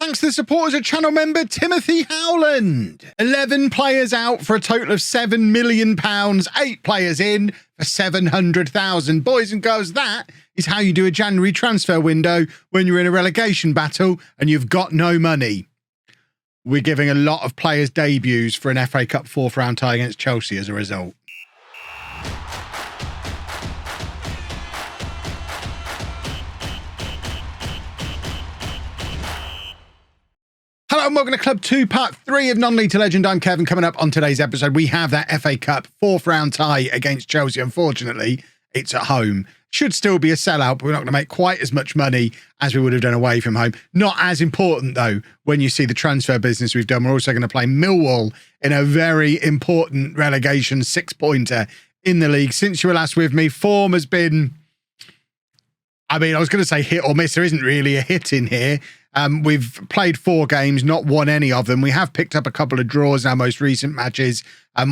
Thanks to the supporters of channel member Timothy Howland. 11 players out for a total of £7 million. 8 players in for 700,000. Boys and girls, that is how you do a January transfer window when you're in a relegation battle and you've got no money. We're giving a lot of players debuts for an FA Cup 4th round tie against Chelsea as a result. Hello and welcome to Club 2, Part 3 of Non-League to Legend. I'm Kevin. Coming up on today's episode, we have that FA Cup 4th round tie against Chelsea. Unfortunately, it's at home. Should still be a sellout, but we're not going to make quite as much money as we would have done away from home. Not as important, though, when you see the transfer business we've done. We're also going to play Millwall in a very important relegation 6-pointer in the league. Since you were last with me, form has been... I was going to say hit or miss. There isn't really a hit in here. We've played 4 games, not won any of them. We have picked up a couple of draws in our most recent matches.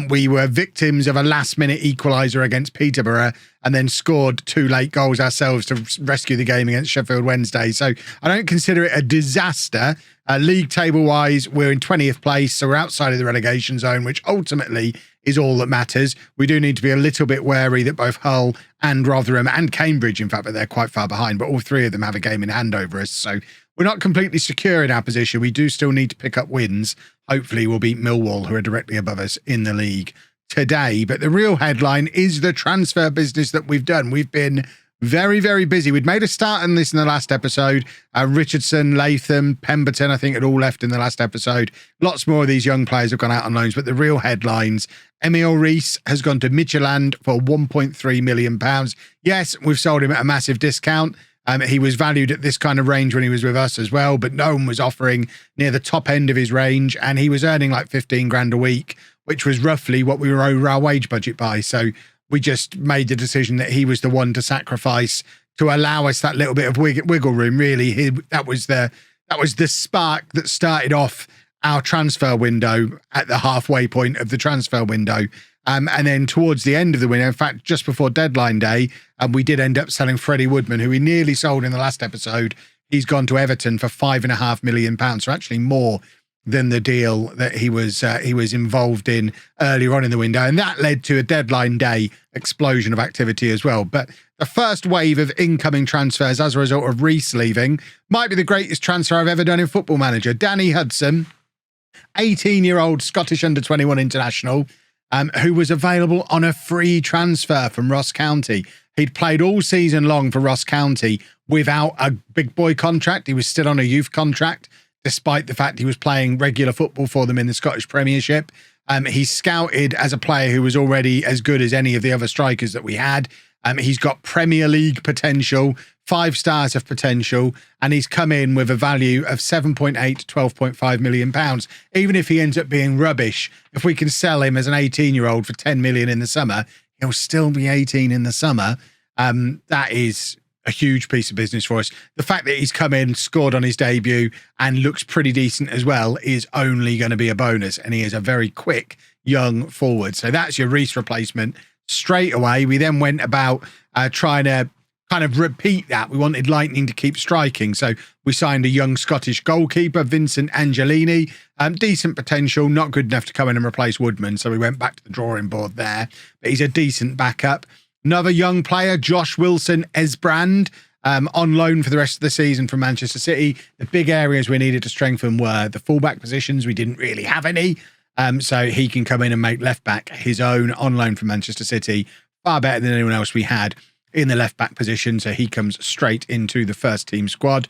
We were victims of a last-minute equaliser against Peterborough and then scored 2 late goals ourselves to rescue the game against Sheffield Wednesday. So I don't consider it a disaster. League table-wise, we're in 20th place, so we're outside of the relegation zone, which ultimately is all that matters. We do need to be a little bit wary that both Hull and Rotherham and Cambridge, in fact, but they're quite far behind, but all 3 of them have a game in hand over us. So we're not completely secure in our position. We do still need to pick up wins. Hopefully we'll beat Millwall, who are directly above us in the league today. But the real headline is the transfer business that we've done. We've been very, very busy. We'd made a start on this in the last episode. Richardson, Latham, Pemberton, I think, had all left in the last episode. Lots more of these young players have gone out on loans, but the real headlines: Emil Rees has gone to Midtjylland for £1.3 million. Yes, we've sold him at a massive discount. He was valued at this kind of range when he was with us as well, but no one was offering near the top end of his range, and he was earning like 15 grand a week, which was roughly what we were over our wage budget by. So we just made the decision that he was the one to sacrifice to allow us that little bit of wiggle room. Really, that was the spark that started off our transfer window at the halfway point of the transfer window. And then towards the end of the window, in fact, just before deadline day, we did end up selling Freddie Woodman, who we nearly sold in the last episode. He's gone to Everton for £5.5 million, so actually more than the deal that he was involved in earlier on in the window. And that led to a deadline day explosion of activity as well. But the first wave of incoming transfers as a result of Rees leaving might be the greatest transfer I've ever done in Football Manager. Danny Hudson, 18-year-old Scottish under-21 international, who was available on a free transfer from Ross County. He'd played all season long for Ross County without a big boy contract. He was still on a youth contract, despite the fact he was playing regular football for them in the Scottish Premiership. He's scouted as a player who was already as good as any of the other strikers that we had. He's got Premier League potential, 5 stars of potential, and he's come in with a value of 7.8 to 12.5 million pounds. Even if he ends up being rubbish, if we can sell him as an 18-year-old for 10 million in the summer, he'll still be 18 in the summer. That is a huge piece of business for us. The fact that he's come in, scored on his debut, and looks pretty decent as well is only going to be a bonus. And he is a very quick young forward. So that's your Rees replacement straight away. We then went about trying to kind of repeat that. We wanted Lightning to keep striking. So we signed a young Scottish goalkeeper, Vincent Angelini. Decent potential, not good enough to come in and replace Woodman. So we went back to the drawing board there. But he's a decent backup. Another young player, Josh Wilson Esbrand, on loan for the rest of the season from Manchester City. The big areas we needed to strengthen were the fullback positions. We didn't really have any. So he can come in and make left back his own on loan from Manchester City. Far better than anyone else we had in the left back position. So he comes straight into the first team squad.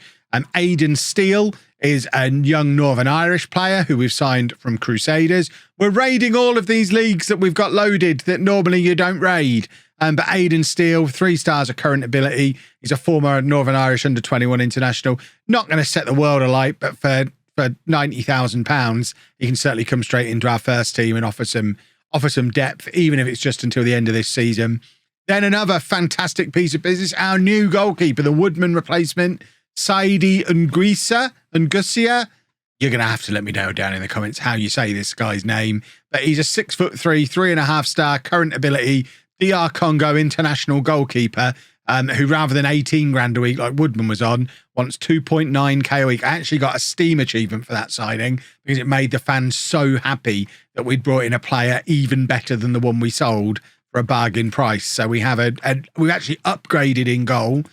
Aidan Steele is a young Northern Irish player who we've signed from Crusaders. We're raiding all of these leagues that we've got loaded that normally you don't raid. But Aidan Steele, 3 stars of current ability. He's a former Northern Irish under-21 international. Not going to set the world alight, but for £90,000, he can certainly come straight into our first team and offer some depth, even if it's just until the end of this season. Then another fantastic piece of business, our new goalkeeper, the Woodman replacement, Saidi Nguisa. You're going to have to let me know down in the comments how you say this guy's name. But he's a 6'3", 3.5 star current ability, DR Congo international goalkeeper. who rather than 18 grand a week like Woodman was on, wants 2.9k a week. I actually got a Steam achievement for that signing because it made the fans so happy that we'd brought in a player even better than the one we sold for a bargain price. So we have we've actually upgraded in goal.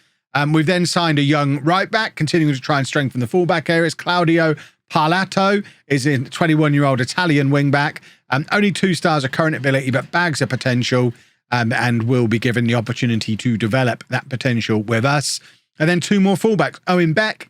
We've then signed a young right back, continuing to try and strengthen the fullback areas. Claudio Parlato is a 21-year-old Italian wing back. Only 2 stars of current ability, but bags of potential. And will be given the opportunity to develop that potential with us. And then 2 more fullbacks. Owen Beck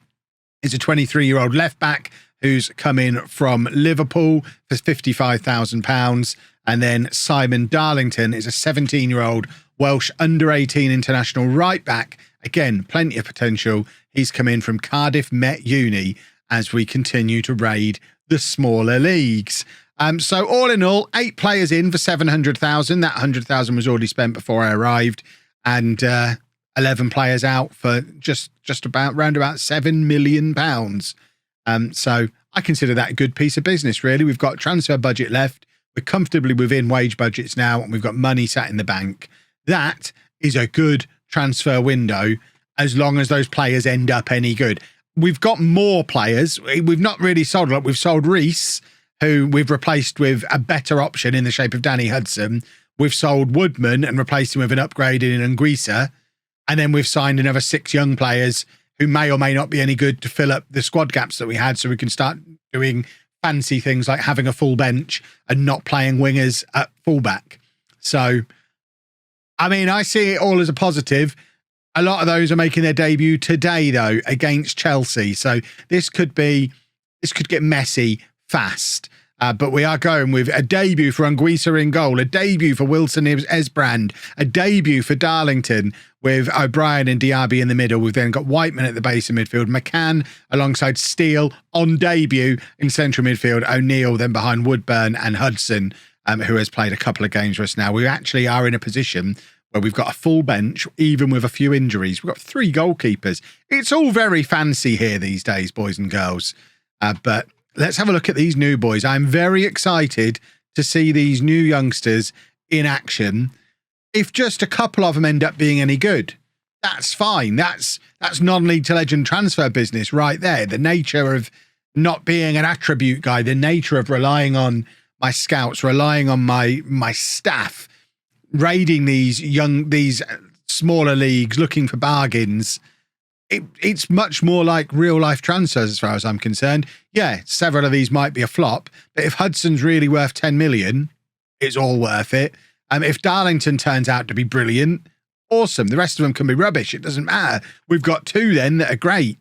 is a 23-year-old left back who's come in from Liverpool for £55,000. And then Simon Darlington is a 17-year-old Welsh under-18 international right back. Again, plenty of potential. He's come in from Cardiff Met Uni as we continue to raid the smaller leagues. So all in all, 8 players in for 700,000. That 100,000 was already spent before I arrived, and 11 players out for just about round about £7 million. So I consider that a good piece of business, really. We've got transfer budget left. We're comfortably within wage budgets now, and we've got money sat in the bank. That is a good transfer window, as long as those players end up any good. We've got more players. We've not really sold a lot. We've sold Reese, who we've replaced with a better option in the shape of Danny Hudson. We've sold Woodman and replaced him with an upgrade in Anguissa. And then we've signed another 6 young players who may or may not be any good to fill up the squad gaps that we had, so we can start doing fancy things like having a full bench and not playing wingers at fullback. So, I mean, I see it all as a positive. A lot of those are making their debut today, though, against Chelsea. So this could get messy fast. But we are going with a debut for Anguissa in goal, a debut for Wilson Esbrand, a debut for Darlington with O'Brien and Diaby in the middle. We've then got Whiteman at the base of midfield, McCann alongside Steele on debut in central midfield, O'Neill then behind Woodburn and Hudson, who has played a couple of games for us now. We actually are in a position where we've got a full bench, even with a few injuries. We've got 3 goalkeepers. It's all very fancy here these days, boys and girls. But let's have a look at these new boys. I'm very excited to see these new youngsters in action. If just a couple of them end up being any good, that's fine. That's non-league to legend transfer business right there. The nature of not being an attribute guy, the nature of relying on my scouts, relying on my staff, raiding these smaller leagues, looking for bargains. It's much more like real life transfers as far as I'm concerned. Yeah, several of these might be a flop, but if Hudson's really worth 10 million, it's all worth it. If Darlington turns out to be brilliant, awesome. The rest of them can be rubbish. It doesn't matter. We've got 2 then that are great.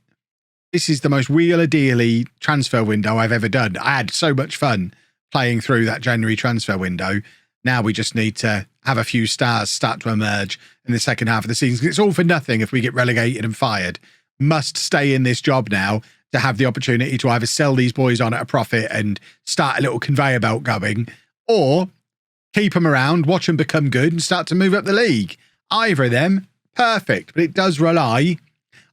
This is the most wheeler-dealy transfer window I've ever done. I had so much fun playing through that January transfer window. Now we just need to have a few stars start to emerge in the second half of the season. It's all for nothing if we get relegated and fired. Must stay in this job now to have the opportunity to either sell these boys on at a profit and start a little conveyor belt going, or keep them around, watch them become good and start to move up the league. Either of them, perfect. But it does rely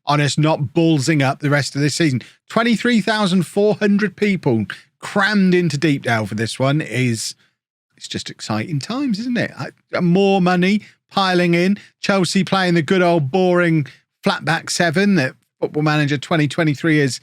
on us not ballsing up the rest of this season. 23,400 people crammed into Deepdale for this one it's just exciting times, isn't it? More money piling in. Chelsea playing the good old boring flatback 7 that Football Manager 2023 is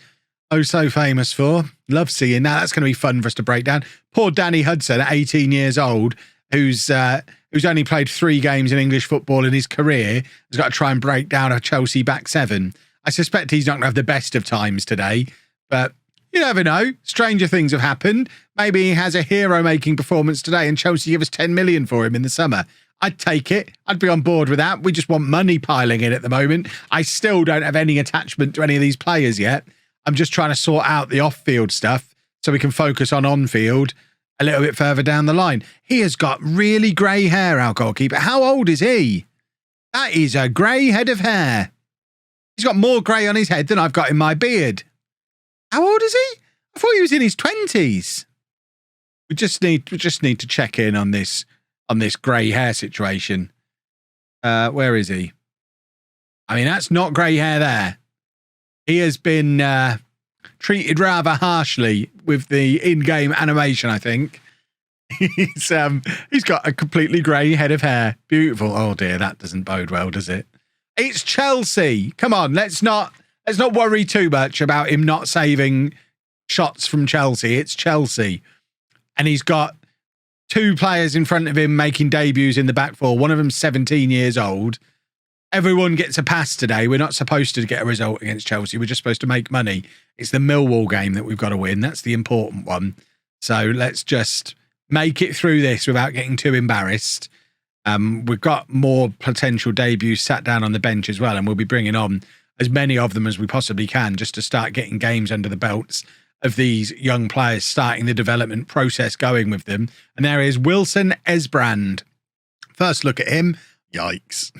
oh so famous for. Love seeing that. That's going to be fun for us to break down. Poor Danny Hudson at 18 years old, who's only played 3 games in English football in his career, has got to try and break down a Chelsea back 7. I suspect he's not going to have the best of times today, but you never know. Stranger things have happened. Maybe he has a hero-making performance today and Chelsea give us 10 million for him in the summer. I'd take it. I'd be on board with that. We just want money piling in at the moment. I still don't have any attachment to any of these players yet. I'm just trying to sort out the off-field stuff so we can focus on-field a little bit further down the line. He has got really grey hair, our goalkeeper. How old is he? That is a grey head of hair. He's got more grey on his head than I've got in my beard. How old is he? I thought he was in his 20s. We just need to check in on this grey hair situation. Where is he? I mean, that's not grey hair there. He has been treated rather harshly with the in-game animation, I think. He's got a completely grey head of hair. Beautiful. Oh dear, that doesn't bode well, does it? It's Chelsea. Come on, let's not worry too much about him not saving shots from Chelsea. It's Chelsea. And he's got two players in front of him making debuts in the back four. One of them's 17 years old. Everyone gets a pass today. We're not supposed to get a result against Chelsea. We're just supposed to make money. It's the Millwall game that we've got to win. That's the important one. So let's just make it through this without getting too embarrassed. We've got more potential debuts sat down on the bench as well, and we'll be bringing on as many of them as we possibly can just to start getting games under the belts of these young players, starting the development process going with them. And there is Wilson Esbrand. First look at him. Yikes.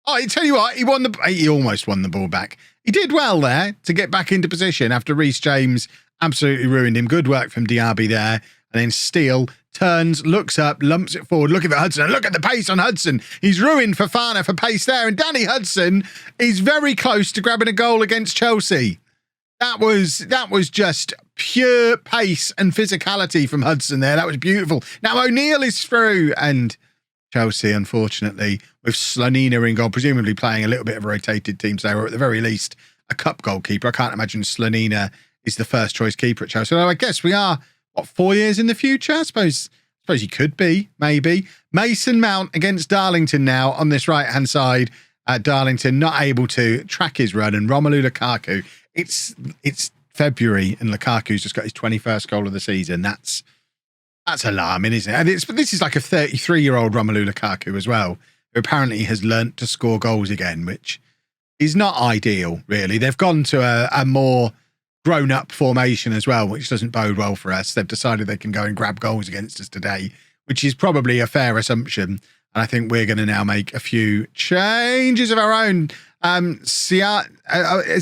Oh, I tell you what, he almost won the ball back. He did well there to get back into position after Reece James absolutely ruined him. Good work from Diaby there. And then Steele turns, looks up, lumps it forward. Look at Hudson. Look at the pace on Hudson. He's ruined Fofana for pace there. And Danny Hudson is very close to grabbing a goal against Chelsea. That was just pure pace and physicality from Hudson there. That was beautiful. Now O'Neill is through, and Chelsea, unfortunately, with Slonina in goal, presumably playing a little bit of a rotated team today, or at the very least, a cup goalkeeper. I can't imagine Slonina is the first choice keeper at Chelsea. So I guess we are, 4 years in the future? I suppose he could be, maybe. Mason Mount against Darlington now on this right-hand side. Darlington not able to track his run, and Romelu Lukaku. It's February, and Lukaku's just got his 21st goal of the season. That's alarming, isn't it? And this is like a 33-year-old Romelu Lukaku as well, who apparently has learnt to score goals again, which is not ideal, really. They've gone to a more grown-up formation as well, which doesn't bode well for us. They've decided they can go and grab goals against us today, which is probably a fair assumption. And I think we're going to now make a few changes of our own. Is that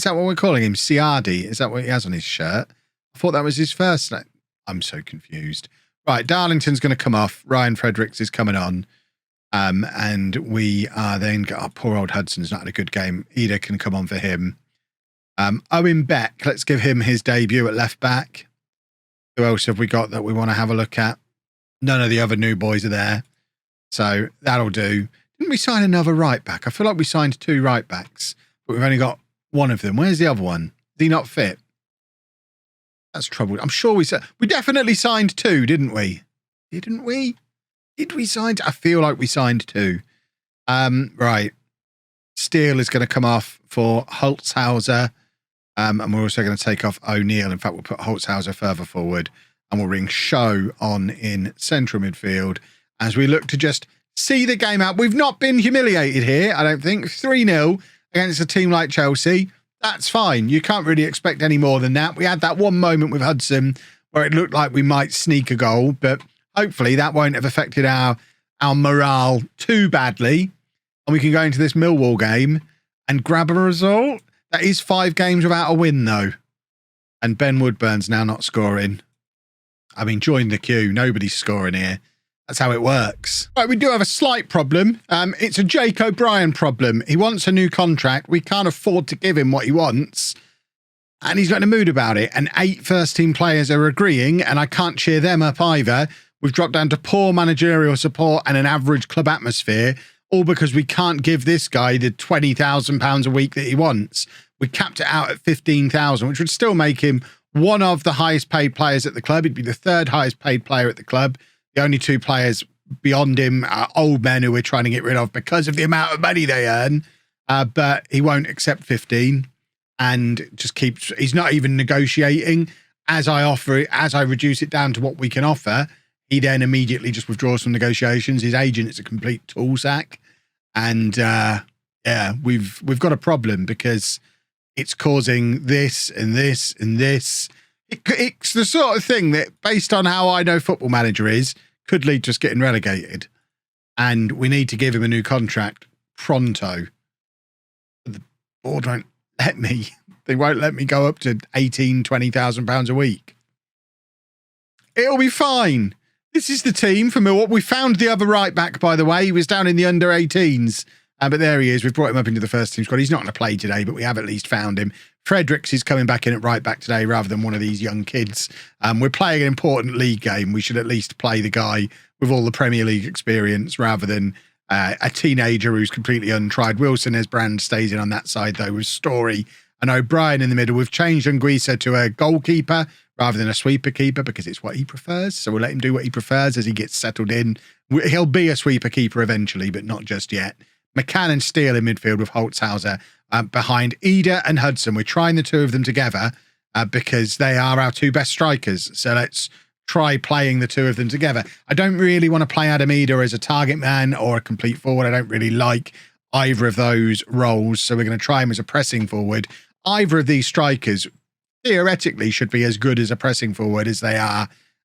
what we're calling him? Siardi? Is that what he has on his shirt? I thought that was his first name. I'm so confused. Right, Darlington's going to come off. Ryan Fredericks is coming on. And we are then... Oh, poor old Hudson's not had a good game. Ida can come on for him. Owen Beck, let's give him his debut at left back. Who else have we got that we want to have a look at? None of the other new boys are there. So that'll do. Didn't we sign another right back? I feel like we signed 2 right backs, but we've only got one of them. Where's the other one? Is he not fit? That's trouble. I'm sure we definitely signed 2, didn't we? Didn't we? Did we sign? I feel like we signed 2. Right. Steele is going to come off for Holzhauser. And we're also going to take off O'Neill. In fact, we'll put Holzhauser further forward, and we'll bring Show on in central midfield as we look to just see the game out. We've not been humiliated here, I don't think. 3-0 against a team like Chelsea. That's fine. You can't really expect any more than that. We had that one moment with Hudson where it looked like we might sneak a goal, but hopefully that won't have affected our morale too badly. And we can go into this Millwall game and grab a result. That is 5 games without a win, though. And Ben Woodburn's now not scoring. I mean, join the queue. Nobody's scoring here. That's how it works. Right, we do have a slight problem. It's a Jake O'Brien problem. He wants a new contract. We can't afford to give him what he wants. And he's got in a mood about it. And 8 first-team players are agreeing, and I can't cheer them up either. We've dropped down to poor managerial support and an average club atmosphere, all because we can't give this guy the £20,000 a week that he wants. We capped it out at 15,000, which would still make him one of the highest paid players at the club. He'd be the 3rd highest paid player at the club. The only 2 players beyond him are old men who we're trying to get rid of because of the amount of money they earn. But he won't accept 15 and just keeps, he's not even negotiating. As I reduce it down to what we can offer, he then immediately just withdraws from negotiations. His agent is a complete tool sack. And yeah, we've got a problem because it's causing this and this and this. It's the sort of thing that, based on how I know Football Manager is, could lead to us getting relegated. And we need to give him a new contract pronto. The board won't let me. They won't let me go up to £20,000 a week. It'll be fine. This is the team for Millwall. We found the other right back, by the way. He was down in the under-18s. But there he is. We've brought him up into the first team squad. He's not going to play today, but we have at least found him. Fredericks is coming back in at right back today rather than one of these young kids. We're playing an important league game. We should at least play the guy with all the Premier League experience rather than a teenager who's completely untried. Wilson as Brand stays in on that side, though, with Story and O'Brien in the middle. We've changed Anguissa to a goalkeeper rather than a sweeper keeper because it's what he prefers. So we'll let him do what he prefers as he gets settled in. He'll be a sweeper keeper eventually, but not just yet. McCann and Steele in midfield with Holtzhauser behind Ida and Hudson. We're trying the two of them together because they are our two best strikers. So let's try playing the two of them together. I don't really want to play Adam Ida as a target man or a complete forward. I don't really like either of those roles. So we're going to try him as a pressing forward. Either of these strikers theoretically should be as good as a pressing forward as they are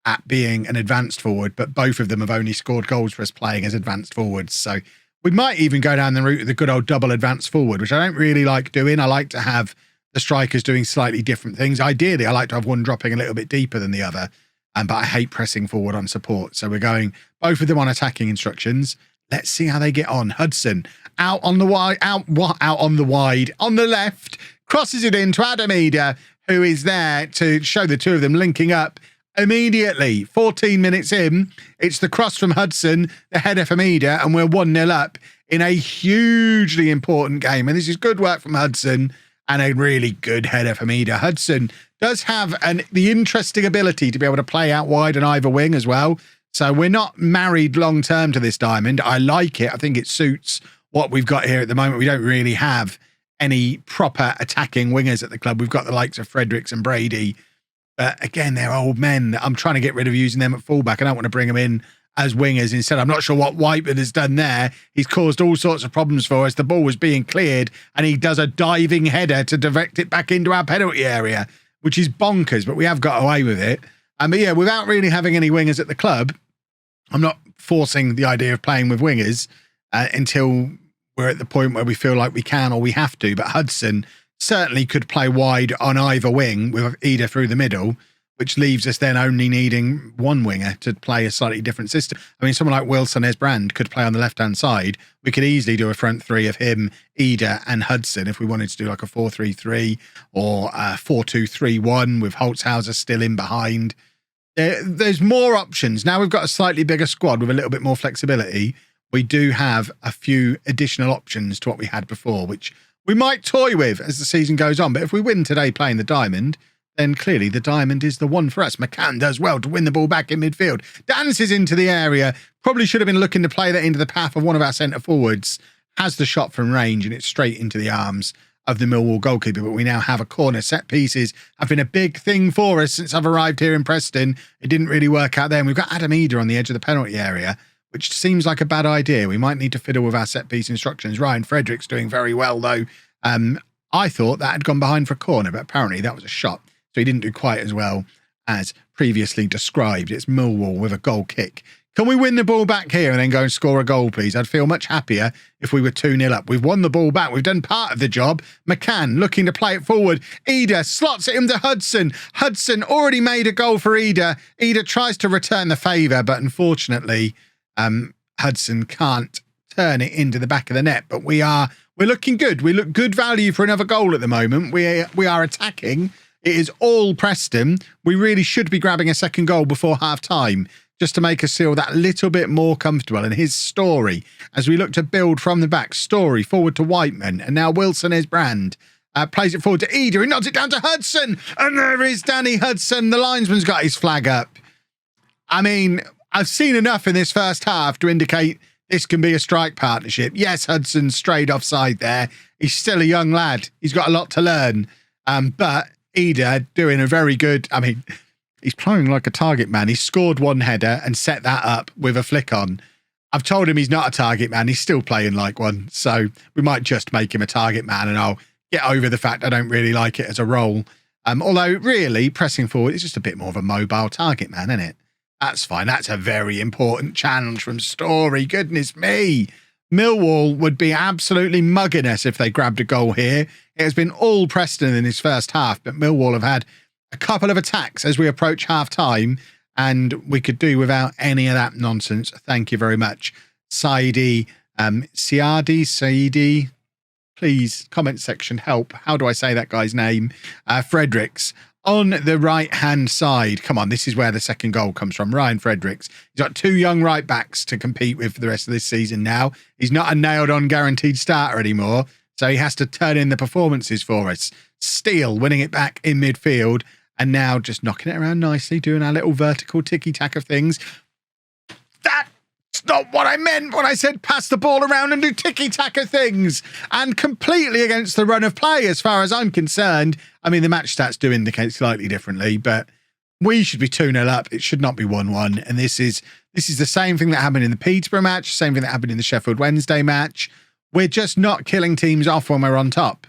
at being an advanced forward, but both of them have only scored goals for us playing as advanced forwards. So we might even go down the route of the good old double advanced forward, which I don't really like doing. I like to have the strikers doing slightly different things. Ideally, I like to have one dropping a little bit deeper than the other, but I hate pressing forward on support. So we're going both of them on attacking instructions. Let's see how they get on. Hudson out on the wide, out on the wide, on the left, crosses it in to Adam Ida, who is there to show the two of them linking up immediately. 14 minutes in, it's the cross from Hudson, the header from Ida, and we're 1-0 up in a hugely important game. And this is good work from Hudson and a really good header from Ida. Hudson does have the interesting ability to be able to play out wide and either wing as well. So we're not married long-term to this diamond. I like it. I think it suits what we've got here at the moment. We don't really have any proper attacking wingers at the club. We've got the likes of Fredericks and Brady. But again, they're old men. I'm trying to get rid of using them at fullback. I don't want to bring them in as wingers instead. I'm not sure what Whiteman has done there. He's caused all sorts of problems for us. The ball was being cleared and he does a diving header to direct it back into our penalty area, which is bonkers, but we have got away with it. But yeah, without really having any wingers at the club, I'm not forcing the idea of playing with wingers until we're at the point where we feel like we can or we have to. But Hudson certainly could play wide on either wing with Ida through the middle, which leaves us then only needing one winger to play a slightly different system. I mean, someone like Wilson Esbrand could play on the left-hand side. We could easily do a front three of him, Ida and Hudson if we wanted to do like a 4-3-3 or a 4-2-3-1 with Holtzhauser still in behind. There's more options. Now we've got a slightly bigger squad with a little bit more flexibility. We do have a few additional options to what we had before, which we might toy with as the season goes on. But if we win today playing the diamond, then clearly the diamond is the one for us. McCann does well to win the ball back in midfield. Dances into the area. Probably should have been looking to play that into the path of one of our centre forwards. Has the shot from range and it's straight into the arms of the Millwall goalkeeper. But we now have a corner. Set pieces have been a big thing for us since I've arrived here in Preston. It didn't really work out there. And we've got Adam Ida on the edge of the penalty area, which seems like a bad idea. We might need to fiddle with our set piece instructions. Ryan Fredericks doing very well, though. I thought that had gone behind for a corner, but apparently that was a shot. So he didn't do quite as well as previously described. It's Millwall with a goal kick. Can we win the ball back here and then go and score a goal, please? I'd feel much happier if we were 2-0 up. We've won the ball back. We've done part of the job. McCann looking to play it forward. Ida slots it into Hudson. Hudson already made a goal for Ida. Ida tries to return the favour, but unfortunately, Hudson can't turn it into the back of the net. But we're looking good. We look good value for another goal at the moment. We are attacking. It is all Preston. We really should be grabbing a second goal before half-time just to make us feel that little bit more comfortable. And his Story, as we look to build from the back, Story forward to Whiteman, and now Wilson is Brand. Plays it forward to Ida, he nods it down to Hudson, and there is Danny Hudson. The linesman's got his flag up. I mean, I've seen enough in this first half to indicate this can be a strike partnership. Yes, Hudson strayed offside there. He's still a young lad. He's got a lot to learn. But Ida doing a very good, I mean, he's playing like a target man. He scored one header and set that up with a flick on. I've told him he's not a target man. He's still playing like one. So we might just make him a target man and I'll get over the fact I don't really like it as a role. Although really pressing forward is just a bit more of a mobile target man, isn't it? That's fine. That's a very important challenge from Story. Goodness me. Millwall would be absolutely mugging us if they grabbed a goal here. It has been all Preston in his first half, but Millwall have had a couple of attacks as we approach half-time, and we could do without any of that nonsense. Thank you very much. Saidi, please, comment section, help. How do I say that guy's name? Fredericks on the right-hand side. Come on, this is where the second goal comes from. Ryan Fredericks. He's got 2 young right-backs to compete with for the rest of this season now. He's not a nailed-on guaranteed starter anymore, so he has to turn in the performances for us. Steele winning it back in midfield, and now just knocking it around nicely, doing our little vertical ticky-tack of things. That's not what I meant when I said pass the ball around and do ticky-tack of things. And completely against the run of play, as far as I'm concerned. I mean, the match stats do indicate slightly differently, but we should be 2-0 up. It should not be 1-1. And this is the same thing that happened in the Peterborough match, same thing that happened in the Sheffield Wednesday match. We're just not killing teams off when we're on top.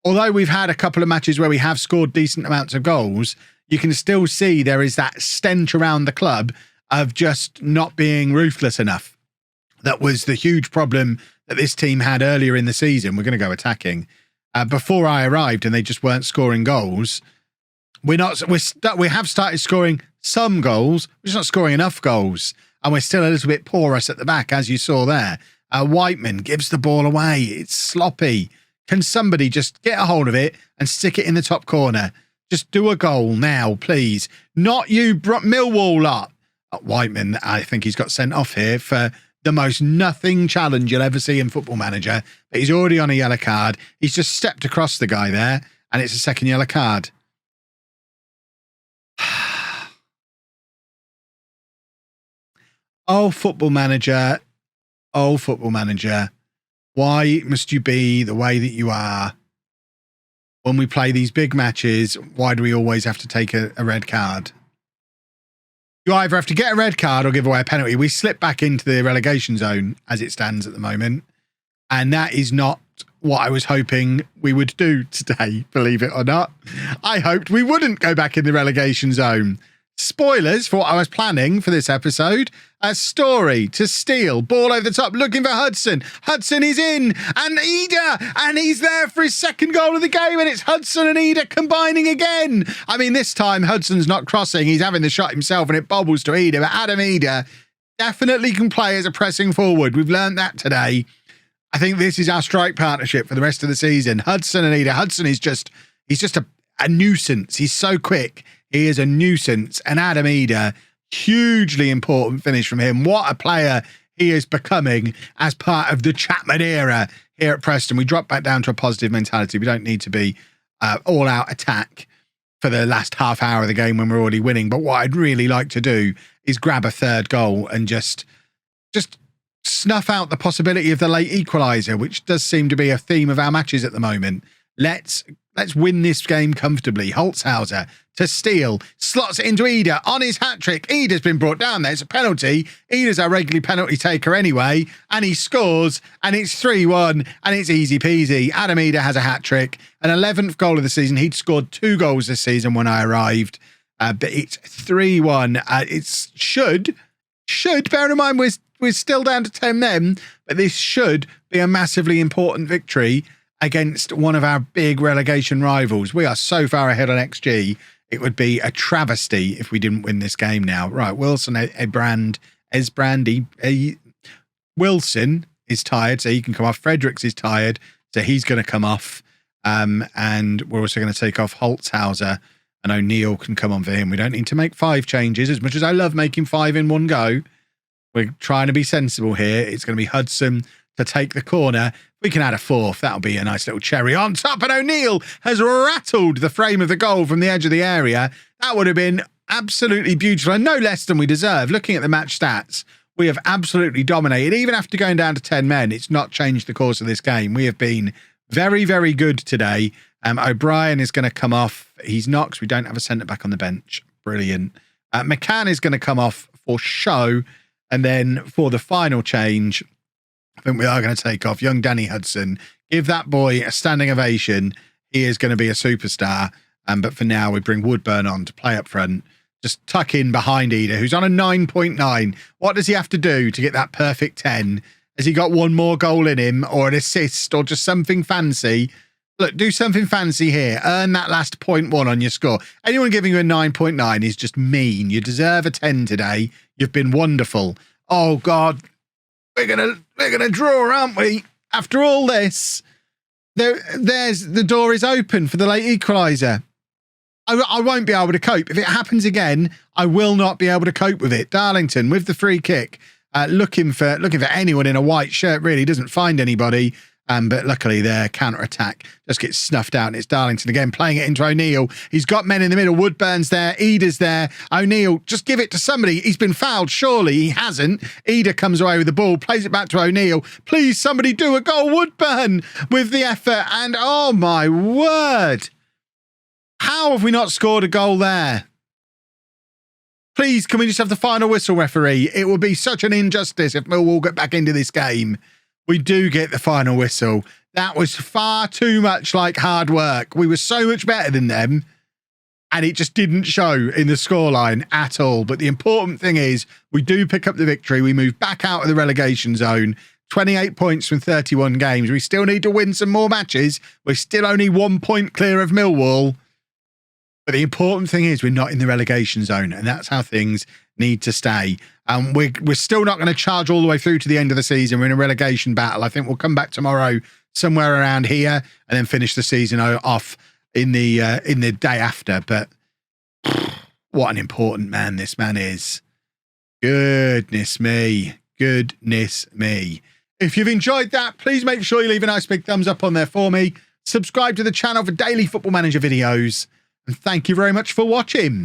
Although we've had a couple of matches where we have scored decent amounts of goals, you can still see there is that stench around the club of just not being ruthless enough. That was the huge problem that this team had earlier in the season. We're going to go attacking. Before I arrived and they just weren't scoring goals. We have started scoring some goals. We're just not scoring enough goals. And we're still a little bit porous at the back, as you saw there. Whiteman gives the ball away. It's sloppy. Can somebody just get a hold of it and stick it in the top corner? Just do a goal now, please. Not you, Millwall lot. Whiteman, I think he's got sent off here for the most nothing challenge you'll ever see in Football Manager. But he's already on a yellow card. He's just stepped across the guy there, and it's a second yellow card. Oh, Football Manager. Oh, Football Manager. Why must you be the way that you are? When we play these big matches, why do we always have to take a red card? You either have to get a red card or give away a penalty. We slip back into the relegation zone as it stands at the moment. And that is not what I was hoping we would do today, believe it or not. I hoped we wouldn't go back in the relegation zone. Spoilers for what I was planning for this episode. A story to Steele, ball over the top, looking for Hudson. Hudson is in, and Ida, and he's there for his second goal of the game, and it's Hudson and Ida combining again. I mean, this time Hudson's not crossing, he's having the shot himself, and it bobbles to Ida, but Adam Ida definitely can play as a pressing forward. We've learned that today. I think this is our strike partnership for the rest of the season. Hudson and Ida. Hudson is he's just a nuisance. He's so quick. He is a nuisance. And Adam Ida, hugely important finish from him. What a player he is becoming as part of the Chapman era here at Preston. We drop back down to a positive mentality. We don't need to be all-out attack for the last half hour of the game when we're already winning. But what I'd really like to do is grab a third goal and just snuff out the possibility of the late equaliser, which does seem to be a theme of our matches at the moment. Let's win this game comfortably. Holzhauser to Steele, slots it into Ida on his hat-trick. Ida's been brought down there. It's a penalty. Ida's our regular penalty taker anyway, and he scores, and it's 3-1, and it's easy peasy. Adam Ida has a hat-trick, an 11th goal of the season. He'd scored 2 goals this season when I arrived, but it's 3-1. It should, bear in mind we're still down to 10 men, but this should be a massively important victory against one of our big relegation rivals. We are so far ahead on XG. It would be a travesty if we didn't win this game now. Right, Wilson, Wilson is tired, so he can come off. Fredericks is tired, so he's going to come off. And we're also going to take off Holzhauser, and O'Neill can come on for him. We don't need to make 5 changes, as much as I love making 5 in one go. We're trying to be sensible here. It's going to be Hudson to take the corner. We can add a 4th. That'll be a nice little cherry on top. And O'Neill has rattled the frame of the goal from the edge of the area. That would have been absolutely beautiful and no less than we deserve. Looking at the match stats, we have absolutely dominated. Even after going down to 10 men, it's not changed the course of this game. We have been very, very good today. O'Brien is going to come off. He's not, because we don't have a centre-back on the bench. Brilliant. McCann is going to come off for show. And then for the final change, I think we are going to take off young Danny Hudson. Give that boy a standing ovation. He is going to be a superstar. But for now, we bring Woodburn on to play up front. Just tuck in behind Ida, who's on a 9.9. What does he have to do to get that perfect 10? Has he got one more goal in him, or an assist, or just something fancy? Look, do something fancy here. Earn that last 0.1 on your score. Anyone giving you a 9.9 is just mean. You deserve a 10 today. You've been wonderful. Oh, God. We're gonna draw, aren't we? After all this, there's the door is open for the late equaliser. I won't be able to cope. If it happens again, I will not be able to cope with it. Darlington with the free kick, looking for anyone in a white shirt, really doesn't find anybody. But luckily their counter-attack just gets snuffed out, and it's Darlington again playing it into O'Neill. He's got men in the middle. Woodburn's there. Eda's there. O'Neill, just give it to somebody. He's been fouled. Surely he hasn't. Eda comes away with the ball, plays it back to O'Neill. Please, somebody do a goal. Woodburn with the effort. And oh my word. How have we not scored a goal there? Please, can we just have the final whistle, referee? It would be such an injustice if Millwall get back into this game. We do get the final whistle. That was far too much like hard work. We were so much better than them, and it just didn't show in the scoreline at all. But the important thing is we do pick up the victory. We move back out of the relegation zone. 28 points from 31 games. We still need to win some more matches. We're still only 1 point clear of Millwall. But the important thing is we're not in the relegation zone, and that's how things need to stay. We're still not going to charge all the way through to the end of the season. We're in a relegation battle. I think we'll come back tomorrow somewhere around here and then finish the season off in the day after. But what an important man this man is. Goodness me. Goodness me. If you've enjoyed that, please make sure you leave a nice big thumbs up on there for me. Subscribe to the channel for daily Football Manager videos. And thank you very much for watching.